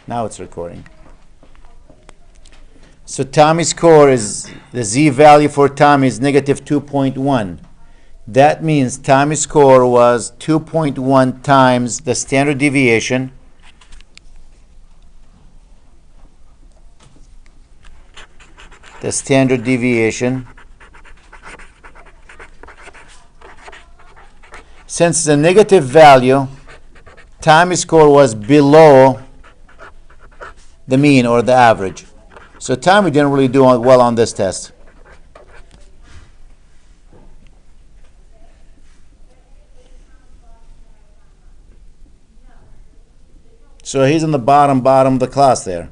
Now it's recording. So Tommy's score is, the z-value for Tommy is negative 2.1. That means Tommy's score was 2.1 times the standard deviation Since the negative value, Tommy's score was below the mean or the average. So Tommy didn't really do well on this test. So he's in the bottom of the class there.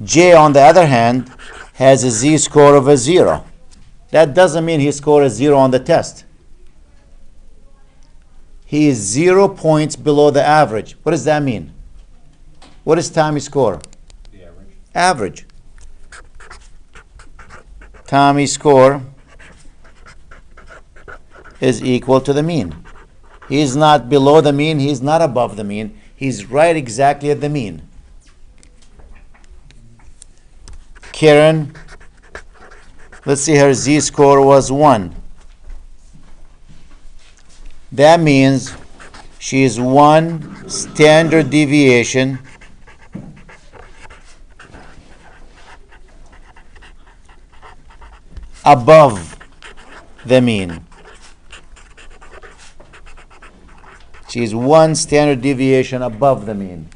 Jay, on the other hand, has a z-score of a 0. That doesn't mean he scored a 0 on the test. He is 0 points below the average. What does that mean? What is Tommy's score? The average. Average. Tommy's score is equal to the mean. He's not below the mean. He's not above the mean. He's right exactly at the mean. Karen, let's see, her z-score was 1. That means she is 1 standard deviation above the mean. She is 1 standard deviation above the mean.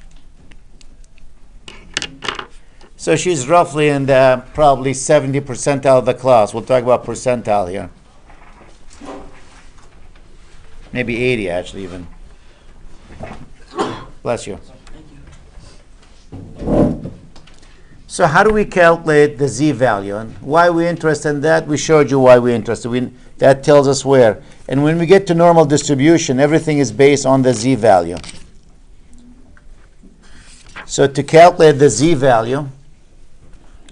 So she's roughly in the probably 70 percentile of the class. We'll talk about percentile here. Maybe 80 actually even. Bless you. So how do we calculate the z-value? And why are we interested in that? We showed you why we're interested. That tells us where. And when we get to normal distribution, everything is based on the z-value. So to calculate the z-value,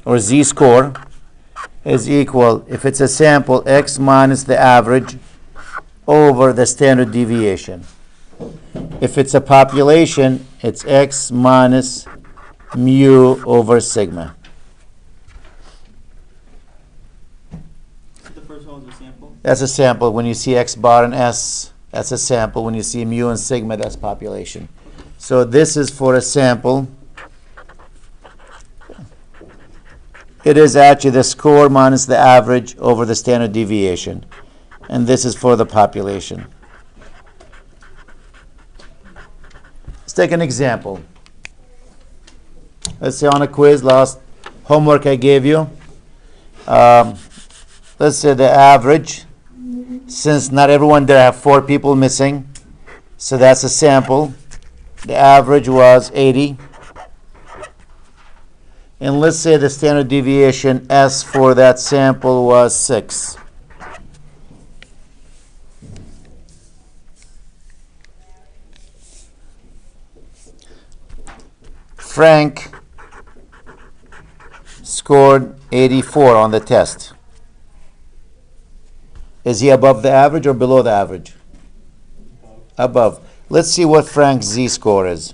or z-score, is equal, if it's a sample, x minus the average over the standard deviation. If it's a population, it's x minus mu over sigma. The first one is a sample? That's a sample. When you see x bar and s, that's a sample. When you see mu and sigma, that's population. So this is for a sample. It is actually the score minus the average over the standard deviation. And this is for the population. Let's take an example. Let's say on a quiz, last homework I gave you. Let's say the average, since not everyone there have 4 people missing, so that's a sample. The average was 80. And let's say the standard deviation S for that sample was 6. Frank scored 84 on the test. Is he above the average or below the average? Above. Let's see what Frank's z-score is.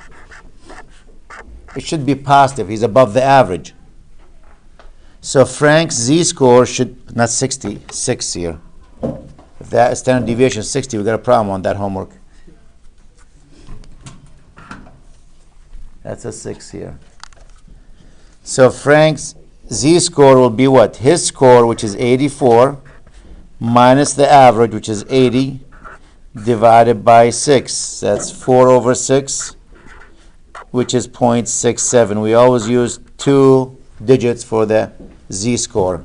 It should be positive. He's above the average. So Frank's z-score should, not 60, 6 here. If that standard deviation is 60, we got a problem on that homework. That's a 6 here. So Frank's z-score will be what? His score, which is 84, minus the average, which is 80, divided by 6. That's 4 over 6, which is 0.67. We always use 2 digits for the z-score.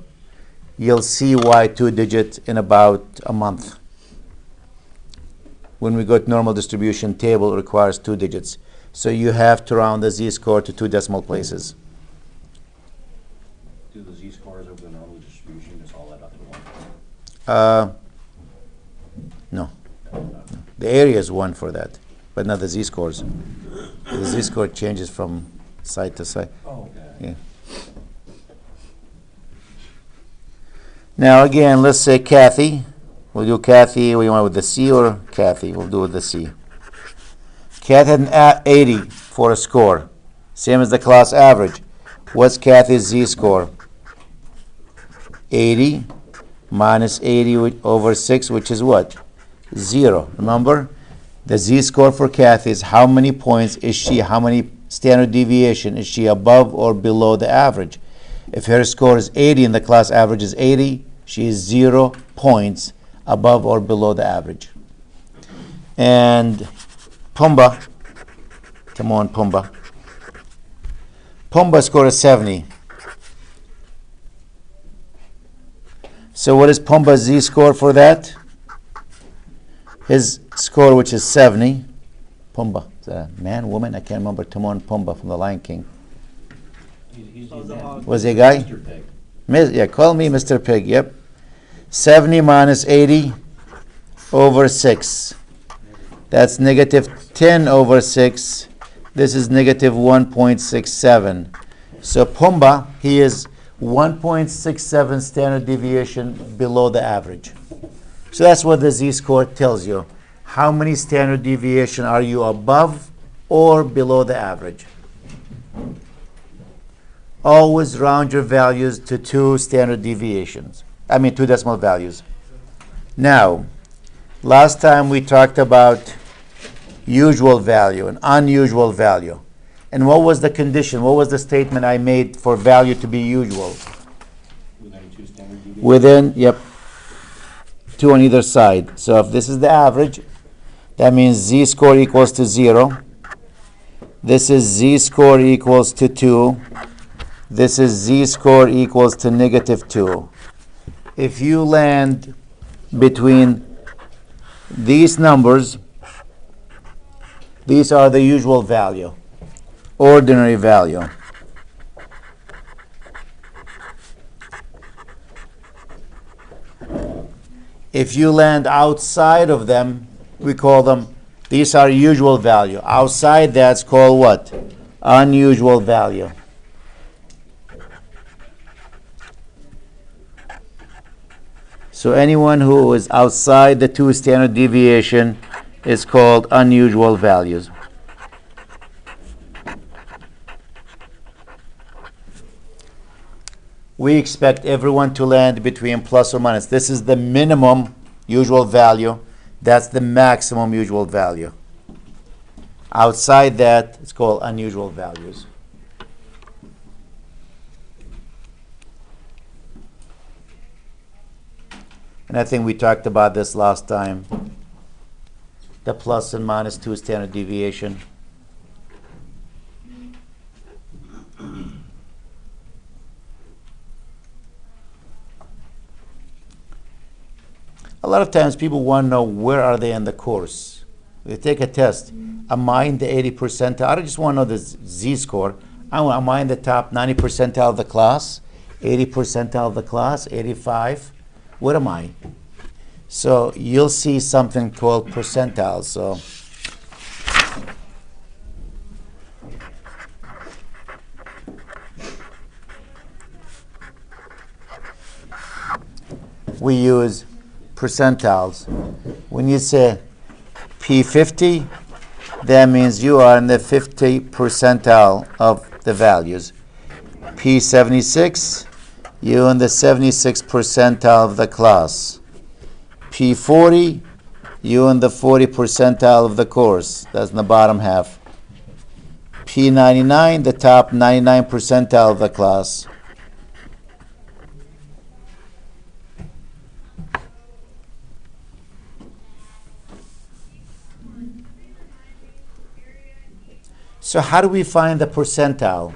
You'll see why 2 digits in about a month. When we go to normal distribution table, it requires 2 digits. So you have to round the z-score to 2 decimal places. Do the z-scores of the normal distribution just all add up to 1? No. The area is 1 for that, but not the z-scores. The z-score changes from side to side. Oh, okay. Yeah. Now again, let's say Kathy. We'll do Kathy. We want with the C or Kathy? We'll do with the C. Kathy had an 80. for a score. Same as the class average. What's Kathy's z-score? 80 minus 80 over 6, which is what? 0. Remember? The z-score for Kathy is how many points is she, how many standard deviation is she above or below the average. If her score is 80 and the class average is 80, she is 0 points above or below the average. And Pumba, come on Pumba. Pumba score is 70. So what is Pumba's z-score for that? His score, which is 70. Pumba, is that a man, woman? I can't remember. Timon Pumba from the Lion King. Was he a guy? Mr. Pig. Yeah, call me Mr. Pig, yep. 70 minus 80 over 6. That's negative 10 over 6. This is negative 1.67. So Pumba, he is 1.67 standard deviation below the average. So that's what the z-score tells you. How many standard deviation are you above or below the average? Always round your values to 2 standard deviations. I mean 2 decimal values. Now, last time we talked about usual value and unusual value. And what was the condition? What was the statement I made for value to be usual? Within 2 standard deviations. Within, yep, 2 on either side. So if this is the average, that means z-score equals to 0. This is z-score equals to 2. This is z-score equals to negative 2. If you land between these numbers, these are the usual value, ordinary value. If you land outside of them, we call them, these are usual value. Outside that's called what? Unusual value. So anyone who is outside the 2 standard deviation is called unusual values. We expect everyone to land between plus or minus. This is the minimum usual value. That's the maximum usual value. Outside that, it's called unusual values. And I think we talked about this last time. The plus and minus 2 standard deviation. A lot of times people want to know where are they in the course. They take a test. Am I in the 80 percentile? I don't just want to know the z-score. Am I in the top 90 percentile of the class? 80 percentile of the class? 85? What am I? So you'll see something called percentiles. So we use percentiles. When you say P50, that means you are in the 50 percentile of the values. P76, you're in the 76 percentile of the class. P40, you're in the 40 percentile of the course. That's in the bottom half. P99, the top 99 percentile of the class. So how do we find the percentile?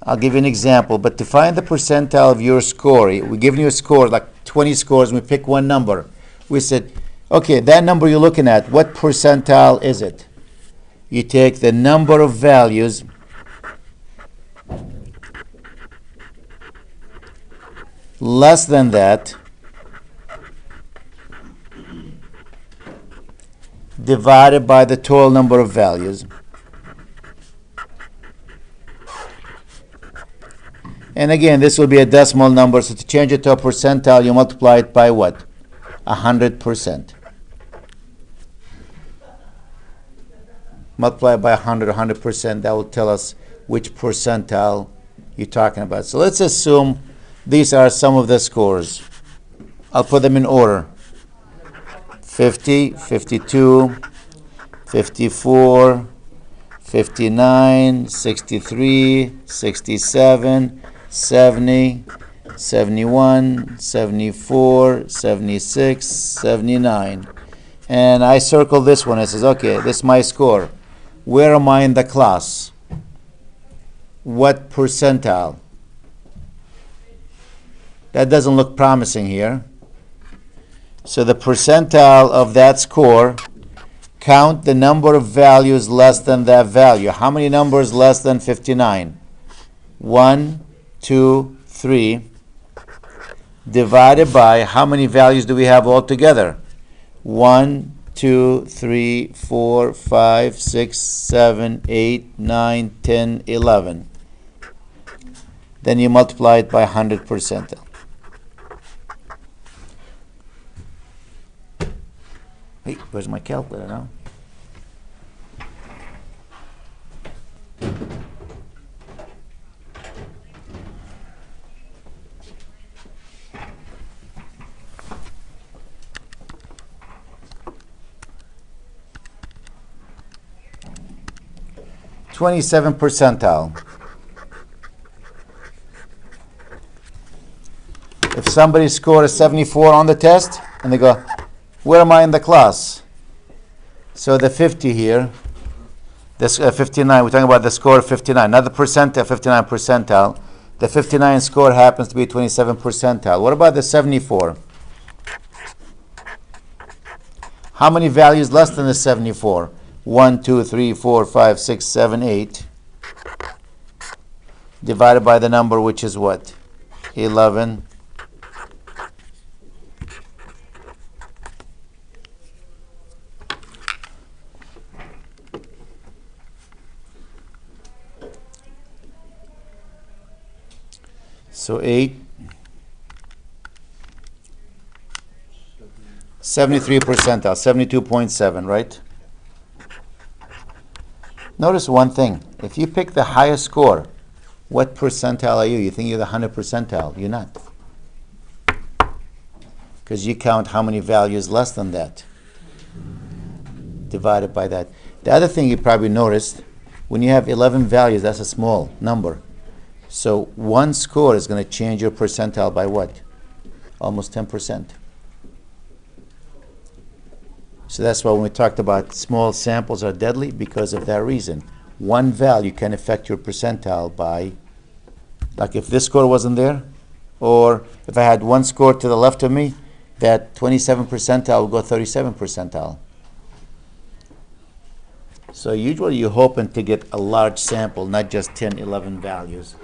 I'll give you an example, but to find the percentile of your score, we're giving you a score, like 20 scores, and we pick one number. We said, okay, that number you're looking at, what percentile is it? You take the number of values less than that divided by the total number of values. And again, this will be a decimal number, so to change it to a percentile, you multiply it by what? 100%. Multiply by 100%, that will tell us which percentile you're talking about. So let's assume these are some of the scores. I'll put them in order. 50, 52, 54, 59, 63, 67, 70, 71, 74, 76, 79. And I circle this one. It says, okay, this is my score. Where am I in the class? What percentile? That doesn't look promising here. So the percentile of that score, count the number of values less than that value. How many numbers less than 59? 1, 2, 3. Divided by how many values do we have altogether? 1, 2, 3, 4, 5, 6, 7, 8, 9, 10, 11. Then you multiply it by 100%. Hey, where's my calculator now? '27 percentile. If somebody scored a 74 on the test, and they go, where am I in the class? So the 50 here, this 59, we're talking about the score of 59, not the percentile, 59 percentile. The 59 score happens to be 27 percentile. What about the 74? How many values less than the 74? 1, 2, 3, 4, 5, 6, 7, 8. Divided by the number, which is what? 11. So 8. 73 percentile, 72.7, right? Notice one thing. If you pick the highest score, what percentile are you? You think you're the 100 percentile. You're not. Because you count how many values less than that. Divided by that. The other thing you probably noticed, when you have 11 values, that's a small number. So one score is going to change your percentile by what? Almost 10%. So that's why when we talked about small samples are deadly, because of that reason. One value can affect your percentile by, like if this score wasn't there, or if I had one score to the left of me, that 27 percentile will go 37 percentile. So usually you're hoping to get a large sample, not just 10, 11 values.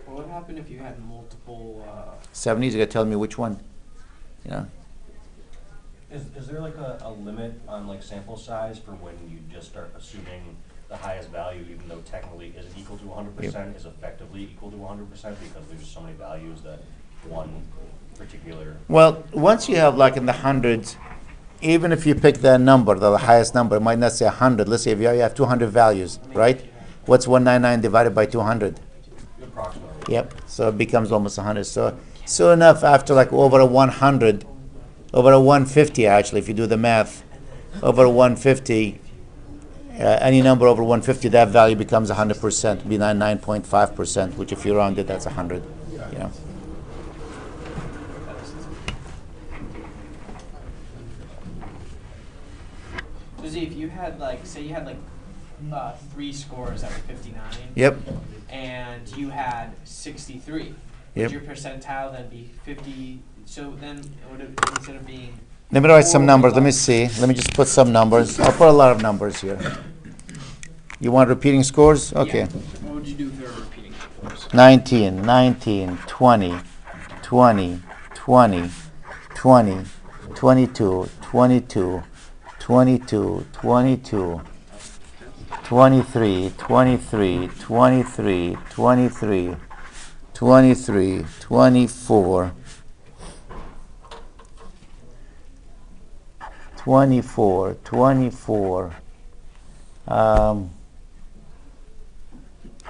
What would happen if you had multiple 70s, you got to tell me which one. You know? Is there like a limit on like sample size for when you just start assuming the highest value, even though technically isn't equal to 100%, is effectively equal to 100% because there's just so many values that one particular... Well, once you have like in the hundreds, even if you pick that number, the highest number, it might not say 100. Let's say if you have 200 values, right? What's 199 divided by 200? Approximately. Yep, so it becomes almost 100. So soon enough, after like over a 100, over a 150 actually, if you do the math, over a 150, any number over 150, that value becomes 100%, be 99.5%, which if you round it, that's 100. You know. So see, if you had like, say you had like 3 scores that were 59. Yep. And you had 63. Yep. Would your percentile then be 50? So then it would have, instead of being... Let me write some numbers. Let me see. Let me just put some numbers. I'll put a lot of numbers here. You want repeating scores? Okay. Yeah. What would you do if they were repeating scores? 19, 19, 20, 20, 20, 20, 22, 22, 22, 22, 23, 23, 23, 23, 23, 24, 24, 24,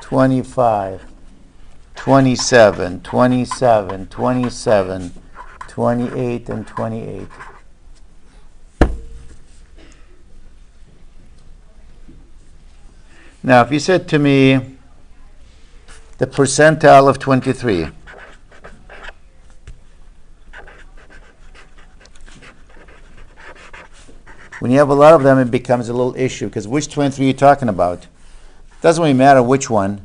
25, 27, 27, 27, 28, and 28. Now, if you said to me the percentile of 23, when you have a lot of them, it becomes a little issue, because which 23 are you talking about? Doesn't really matter which one.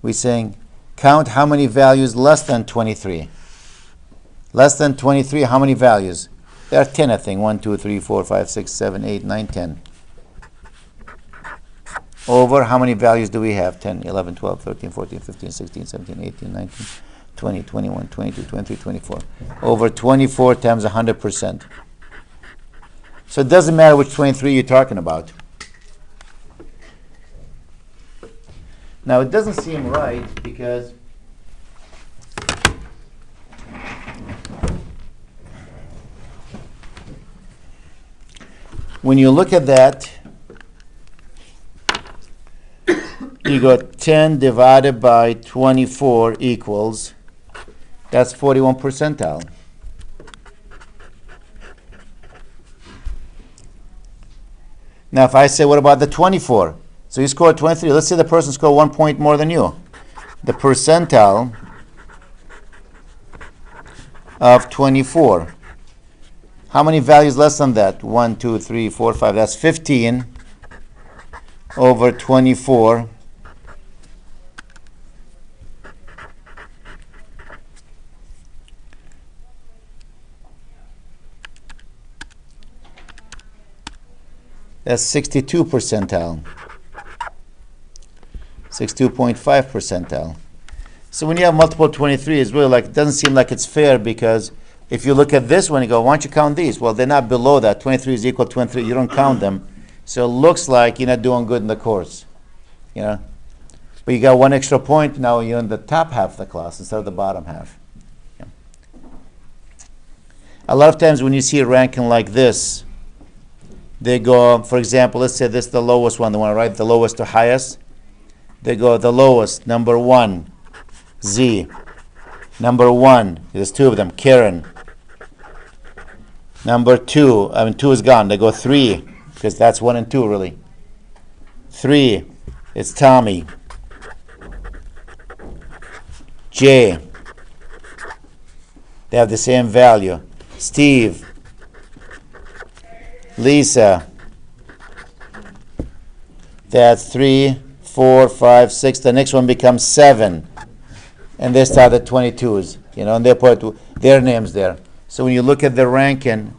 We're saying count how many values less than 23. Less than 23, how many values? There are 10, I think. 1, 2, 3, 4, 5, 6, 7, 8, 9, 10. Over how many values do we have? 10, 11, 12, 13, 14, 15, 16, 17, 18, 19, 20, 21, 22, 23, 24. Over 24 times 100%. So it doesn't matter which 23 you're talking about. Now it doesn't seem right because when you look at that, you got 10 divided by 24 equals, that's 41 percentile. Now if I say, what about the 24? So you scored 23. Let's say the person scored 1 point more than you. The percentile of 24. How many values less than that? 1, 2, 3, 4, 5. That's 15 over 24. That's 62 percentile. 62.5 percentile. So when you have multiple 23, it's really like, it doesn't seem like it's fair, because if you look at this one, you go, why don't you count these? Well, they're not below that. 23 is equal to 23. You don't count them. So it looks like you're not doing good in the course. You know? But you got one extra point. Now you're in the top half of the class instead of the bottom half. Yeah. A lot of times when you see a ranking like this, they go, for example, let's say this is the lowest one, the one, right? The lowest to highest. They go the lowest, number 1, Z. Number 1, there's 2 of them, Karen. Number 2, 2 is gone. They go 3, because that's 1 and 2 really. 3, it's Tommy. J, they have the same value. Steve. Lisa. That's 3, 4, 5, 6. The next one becomes 7. And they start at 22s, and they put their names there. So when you look at the ranking,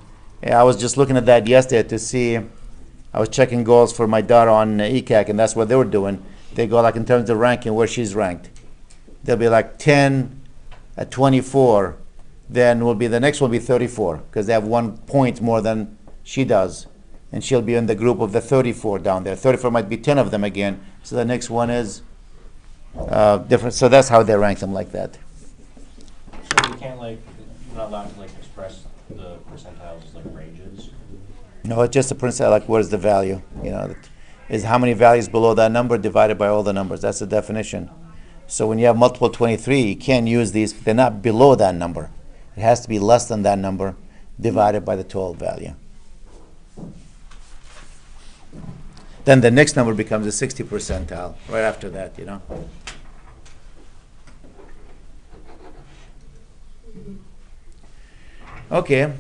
I was just looking at that yesterday to see, I was checking goals for my daughter on ECAC, and that's what they were doing. They go like in terms of ranking, where she's ranked. They'll be like 10 at 24, then the next one will be 34, because they have 1 point more than she does. And she'll be in the group of the 34 down there. 34 might be 10 of them again. So the next one is different. So that's how they rank them like that. So you can't you're not allowed to express the percentiles as ranges? No, it's just a percentile, like what is the value? Is how many values below that number divided by all the numbers. That's the definition. So when you have multiple 23, you can't use these. They're not below that number. It has to be less than that number divided by the total value. Then the next number becomes a 60 percentile right after that, Okay.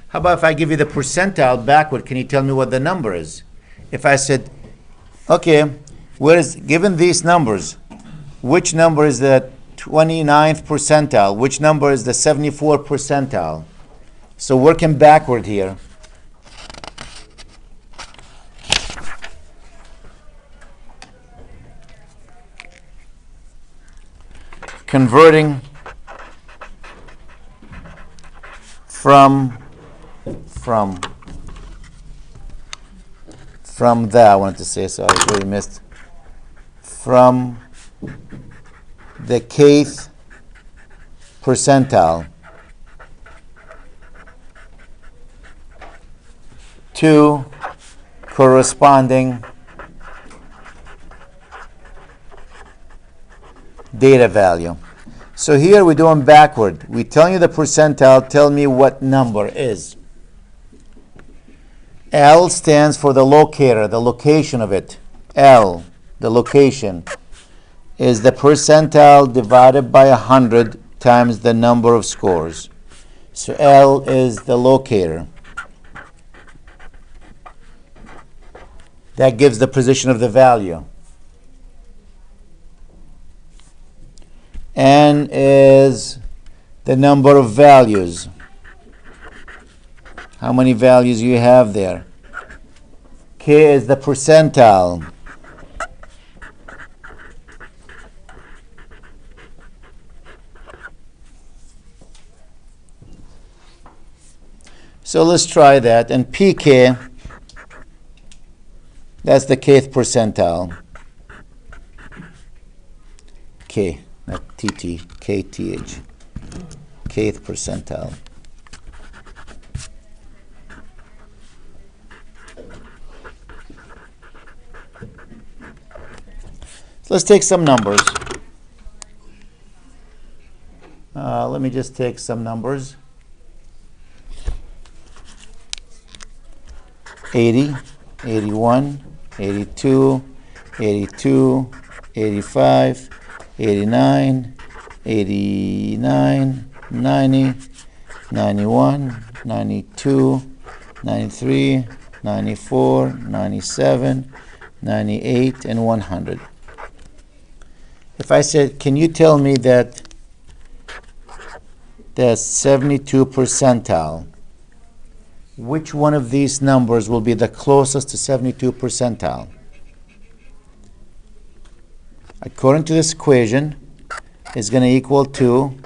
How about if I give you the percentile backward, can you tell me what the number is? If I said, okay, given these numbers, which number is the 29th percentile? Which number is the 74th percentile? So working backward here. Converting from that, I wanted to say, so I really missed. From the kth percentile 2 corresponding data value. So here we're doing backward. We're telling you the percentile, tell me what number is. L stands for the locator, the location of it. L, the location, is the percentile divided by 100 times the number of scores. So L is the locator. That gives the position of the value. N is the number of values. How many values you have there? K is the percentile. So let's try that. And PK, that's the kth percentile. K, not TT, KTH. Kth percentile. So let's take some numbers. Let me just take some numbers. 80, 81, 82, 82, 85, 89, 89, 90, 91, 92, 93, 94, 97, 98, and 100. If I said, can you tell me that the 72 percentile, which one of these numbers will be the closest to 72 percentile? According to this equation, is going to equal to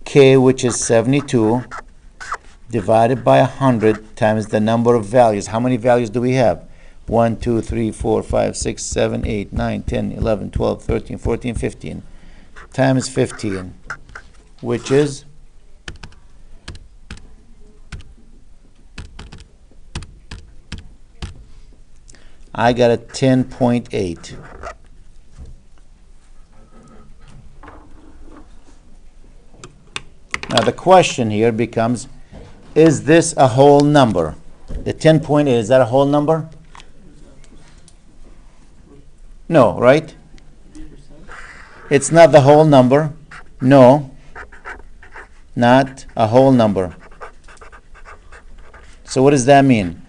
K, which is 72, divided by 100 times the number of values. How many values do we have? 1, 2, 3, 4, 5, 6, 7, 8, 9, 10, 11, 12, 13, 14, 15. Times 15, which is I got a 10.8. Now the question here becomes, is this a whole number? The 10.8, is that a whole number? No, right? It's not the whole number. No, not a whole number. So what does that mean?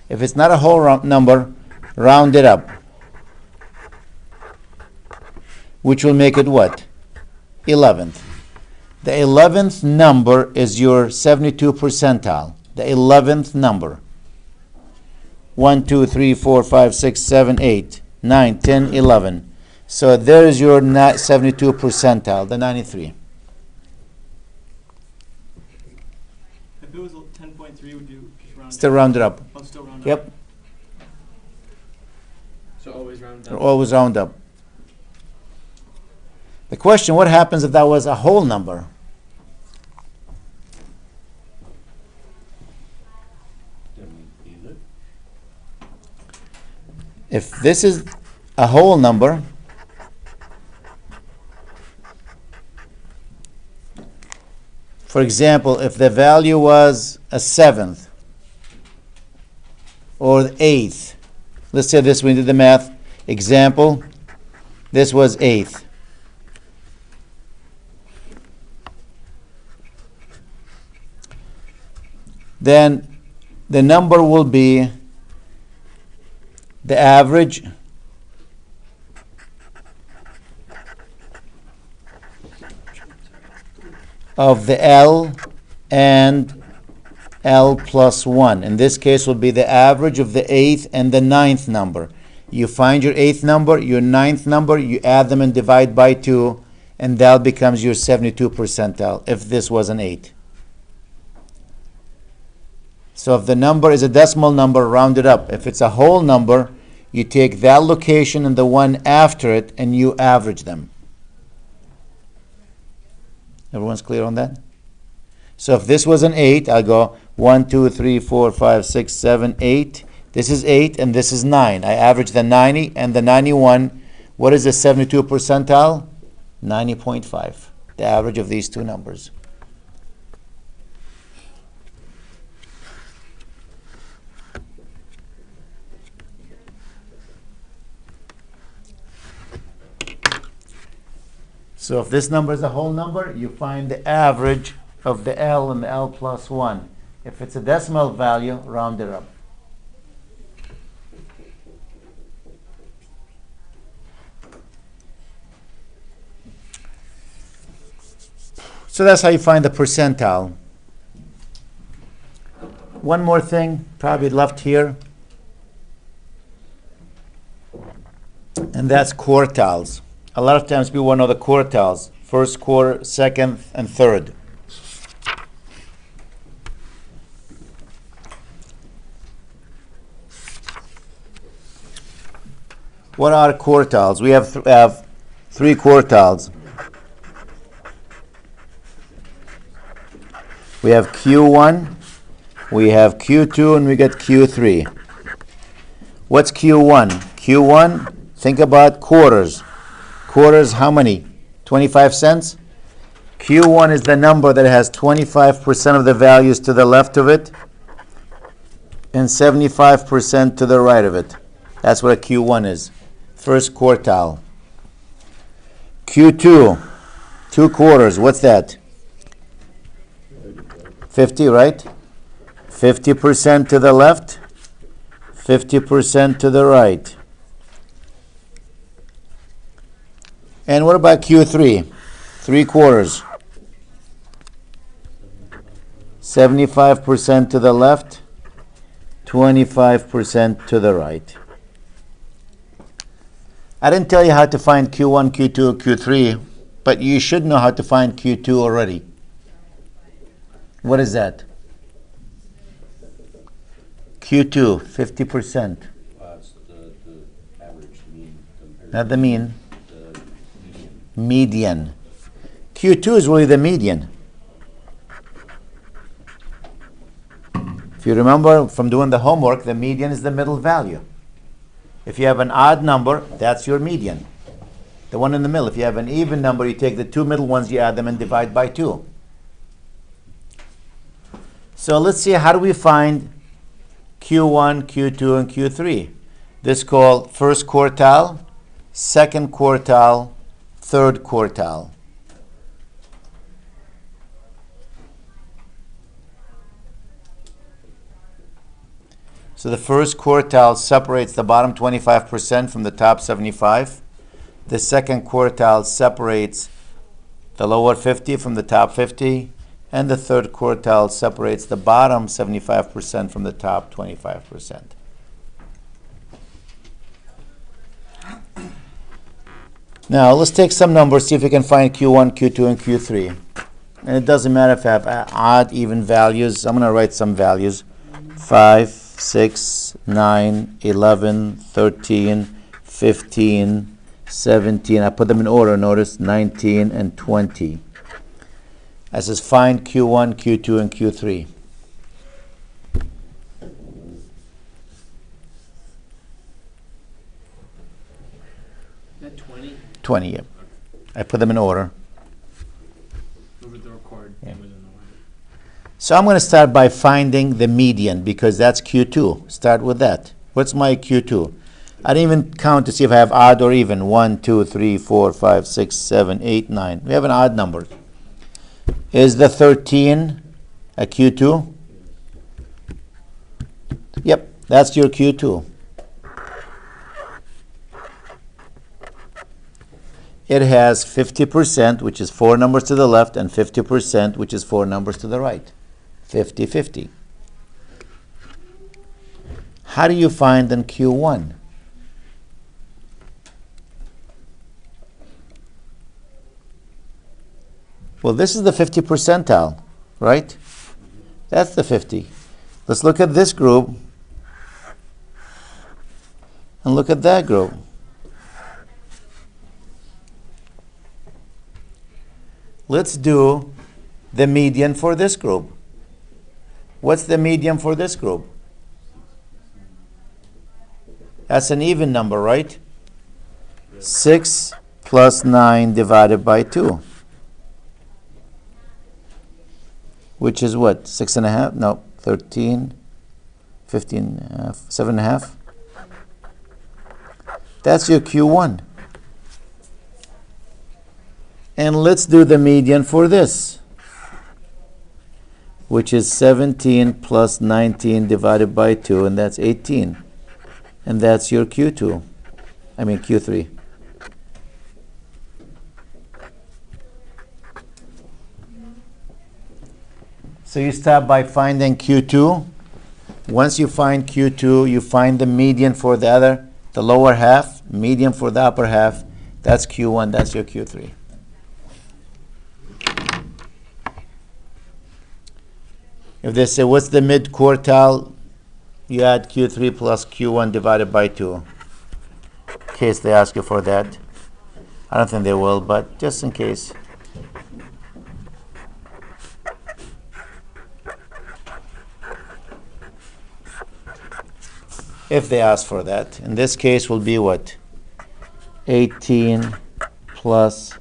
If it's not a whole number, round it up. Which will make it what? 11th. The 11th number is your 72 percentile. The 11th number. 1, 2, 3, 4, 5, 6, 7, 8, 9, 10, 11. So there is your 72 percentile, the 93. If it was 10.3, would you just round Still round it up. Oh, still round up? Yep. So always round down. Always round up. The question, what happens if that was a whole number? If this is a whole number, for example, if the value was a 7th or the 8th, let's say this, we did the math. Example, this was 8th. Then the number will be the average of the L and L plus 1. In this case will be the average of the 8th and the 9th number. You find your 8th number, your 9th number, you add them and divide by 2, and that becomes your 72 percentile if this was an 8. So if the number is a decimal number, round it up. If it's a whole number, you take that location and the one after it and you average them. Everyone's clear on that? So if this was an 8, I'll go 1, 2, 3, 4, 5, 6, 7, 8. This is 8 and this is 9. I average the 90 and the 91. What is the 72 percentile? 90.5. The average of these two numbers. So if this number is a whole number, you find the average of the L and the L plus 1. If it's a decimal value, round it up. So that's how you find the percentile. One more thing, probably left here, and that's quartiles. A lot of times people want to know the quartiles, first quarter, second, and third. What are quartiles? We have three quartiles. We have Q1, we have Q2, and we get Q3. What's Q1? Q1, think about quarters. Quarters, how many? 25 cents? Q1 is the number that has 25% of the values to the left of it and 75% to the right of it. That's what a Q1 is. First quartile. Q2, 2 quarters. What's that? 50, right? 50% to the left, 50% to the right. And what about Q3? 3 quarters. 75% to the left, 25% to the right. I didn't tell you how to find Q1, Q2, Q3, but you should know how to find Q2 already. What is that? Q2, 50%. It's the average mean. Not the mean. The Median. median. Q2 is really the median. If you remember from doing the homework, the median is the middle value. If you have an odd number, that's your median. The one in the middle. If you have an even number, you take the 2 middle ones, you add them and divide by 2. So let's see, how do we find Q1, Q2, and Q3? This is called first quartile, second quartile, third quartile. So the first quartile separates the bottom 25% from the top 75. The second quartile separates the lower 50 from the top 50. And the third quartile separates the bottom 75% from the top 25%. Now, let's take some numbers, see if we can find Q1, Q2, and Q3. And it doesn't matter if I have odd, even values. I'm going to write some values. 5, 6, 9, 11, 13, 15, 17. I put them in order, notice, 19 and 20. It says find Q1, Q2, and Q3. That 20? 20, yeah. I put them in order. Over the record. Yeah. It was in the line. So I'm going to start by finding the median because that's Q2. Start with that. What's my Q2? I didn't even count to see if I have odd or even. 1, 2, 3, 4, 5, 6, 7, 8, 9. We have an odd number. Is the 13 a Q2? Yep, that's your Q2. It has 50%, which is 4 numbers to the left, and 50%, which is 4 numbers to the right. 50-50. How do you find in Q1? Well, this is the 50 percentile, right? That's the 50. Let's look at this group and look at that group. Let's do the median for this group. What's the median for this group? That's an even number, right? 6 plus 9 divided by 2. Which is what? 6.5? No, 13, 15, 7.5. That's your Q1. And let's do the median for this, which is 17 plus 19 divided by 2, and that's 18. And that's your Q2. I mean Q3. So you start by finding Q2. Once you find Q2, you find the median for the lower half, median for the upper half. That's Q1, that's your Q3. If they say, what's the mid quartile? You add Q3 plus Q1 divided by 2. In case they ask you for that. I don't think they will, but just in case. If they ask for that. In this case will be what? 18 plus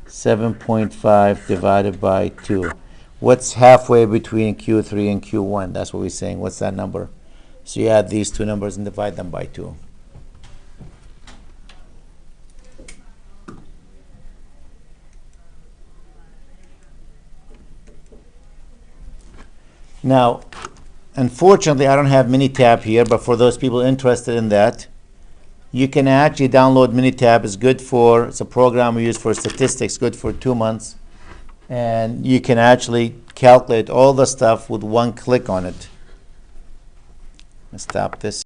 7.5 divided by 2. What's halfway between Q3 and Q1? That's what we're saying. What's that number? So you add these two numbers and divide them by 2. Now, unfortunately, I don't have Minitab here, but for those people interested in that, you can actually download Minitab. It's a program we use for statistics, good for 2 months. And you can actually calculate all the stuff with one click on it. Let's stop this.